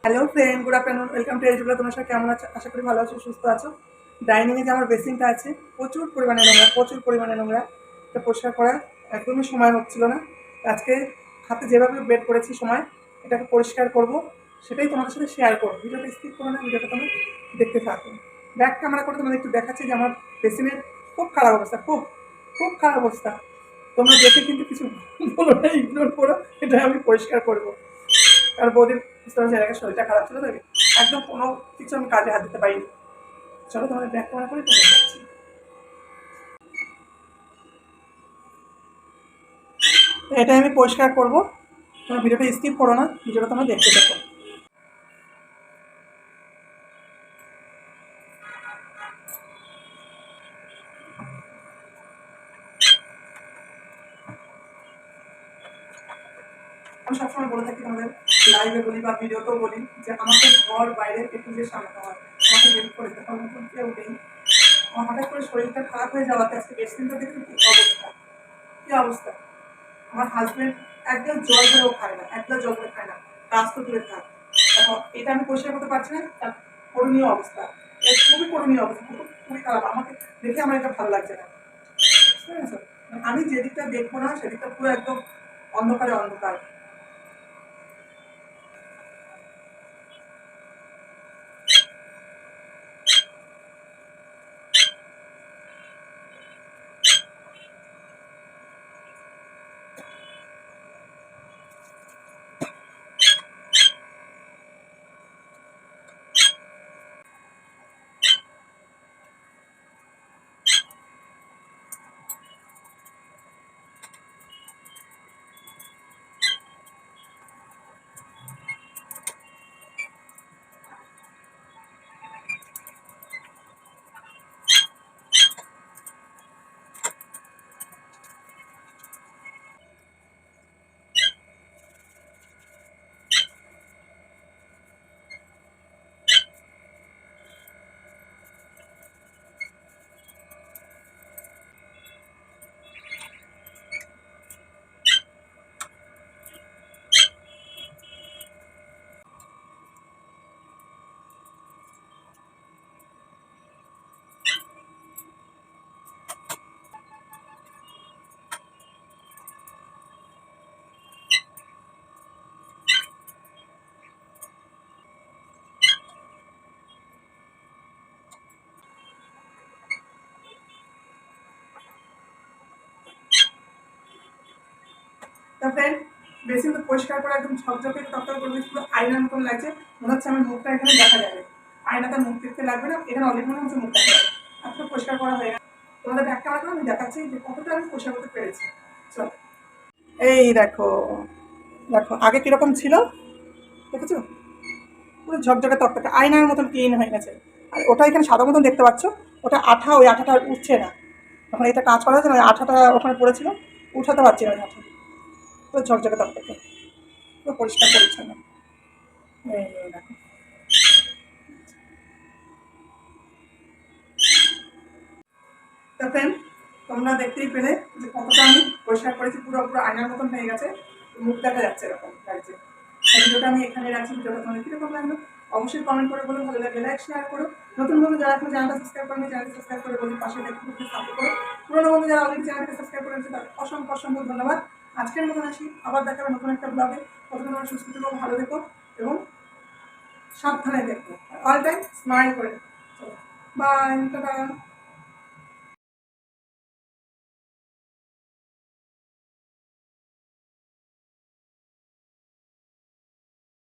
Hello friend, good afternoon, welcome to Ejula. তোমার সাথে কেমন আছো? আশা করি ভালো আছো, সুস্থ আছো। ডাইনিংয়ে যে আমার বেসিনটা আছে, প্রচুর পরিমাণে নোংরা। এটা পরিষ্কার করা একদমই সময় হচ্ছিল না। আজকে হাতে যেভাবে বের করেছি সময়, এটাকে পরিষ্কার করব, সেটাই তোমাদের সাথে শেয়ার করবো। ভিডিওটা স্কিপ করো না, ভিডিওটা তোমরা দেখতে থাকো। ব্যাক ক্যামেরা করে তোমাদের একটু দেখাচ্ছি যে আমার বেসিনের খুব খারাপ অবস্থা, খুব খুব খারাপ অবস্থা। তোমরা দেখে কিন্তু কিছু বলো না, ইগনোর করো, এটা আমি পরিষ্কার করবো। আর বৌদির বুঝতে পারছি এর আগে শরীরটা খারাপ ছিল, তো একদম কোনো কিছু আমি কাজে হাত দিতে পারিনি। চলো তোমাদের ব্যাক করা করে তো দেখাচ্ছি। তো এটা আমি পরিষ্কার করবো, তোমার ভিডিওটা স্কিপ করো না, ভিডিওটা তোমরা দেখতে থাকো। আমি সবসময় বলে থাকি তোমাদের, লাইভে বলি বা ভিডিওতেও বলি, যে আমাকে ঘর বাইরে একটু যে সামলাতে হয়, আমাকে হেল্প করে দিতে হয়, নতুন কেউ নেই। আমার হঠাৎ করে শরীরটা খারাপ হয়ে যাওয়াতে আজকে বেশ দিনটা দেখে কি অবস্থা, কি অবস্থা। আমার হাজবেন্ড এক গ্লাস জল ধরেও খায় না, এক গ্লাস জল করে খায় না, কাজ তো দূরে থাক। এখন এটা আমি পরিষ্কার করতে পারছি না, তার করণীয় অবস্থা, এর খুবই করণীয় অবস্থা, খুবই খারাপ। আমাকে দেখে আমার এটা ভালো লাগছে না, বুঝতে পেরেছো? আমি যেদিকটা দেখবো না সেদিকটা পুরো একদম অন্ধকারে অন্ধকার। তা ফ্রেন্ড, বেসিন তো পরিষ্কার করে একদম ঝকঝকে তক্তক করে দিয়েছি, পুরো আয়নার মতন লাগছে। মনে হচ্ছে আমার মুখটা এখানে দেখা যাবে, আয়নাতে মুখ দেখতে লাগবে না, এখানে অলরেডি মনে হচ্ছে মুখটা দেখা যাবে। আজকে পরিষ্কার করা হয়ে গেছে। তোমাদের ব্যাক ক্যামেরা করে আমি দেখাচ্ছি যে কতটা আমি পরিষ্কার করতে পেরেছি। চলো, এই দেখো, দেখো আগে কিরকম ছিল, দেখেছো? পুরো ঝকঝকে তকতকে আয়নার মতন ক্লিন হয়ে গেছে। আর ওটা এখানে সাদা মতন দেখতে পাচ্ছ, ওটা আঠা, ওই আঠাটা আর উঠছে না। যখন এটা কাজ করা হয়েছে না, ওই আঠাটা ওখানে পড়েছিল, উঠাতে পারছি না ওই আঠা। পুরো ঝকঝকে তকতকে, পুরো পরিষ্কার পরিচ্ছন্ন। এই দেখো। তো ফ্রেন্ড, তোমরা দেখতেই পেলে যে কতটা আমি পরিষ্কার করেছি, পুরো পুরো আয়নার মতন হয়ে গেছে, মুখ দেখা যাচ্ছে এরকম লাগছে। ভিডিওটা আমি এখানে রাখছি। ভিডিওটা তোমাদের কীরকম লাগলো অবশ্যই কমেন্ট করে বলো, ভালো লাগলে লাইক শেয়ার করো। নতুন বন্ধু যারা এখন চ্যানেলটা সাবস্ক্রাইব করেনি, চ্যানেলটা সাবস্ক্রাইব করে বলি পাশে একটু সাপোর্ট করো। পুরোনো বন্ধু যারা অলরেডি চ্যানেলটা সাবস্ক্রাইব করেছে তাদের অসংখ্য অসংখ্য ধন্যবাদ। আজকের মতন আসি, আবার দেখাবে নতুন একটা ব্লগে। প্রথমে তোমরা সুস্থ থেকো, ভালো থেকো এবং সাবধানে দেখো, অল টাইম স্মাইল করে। Bye, tata.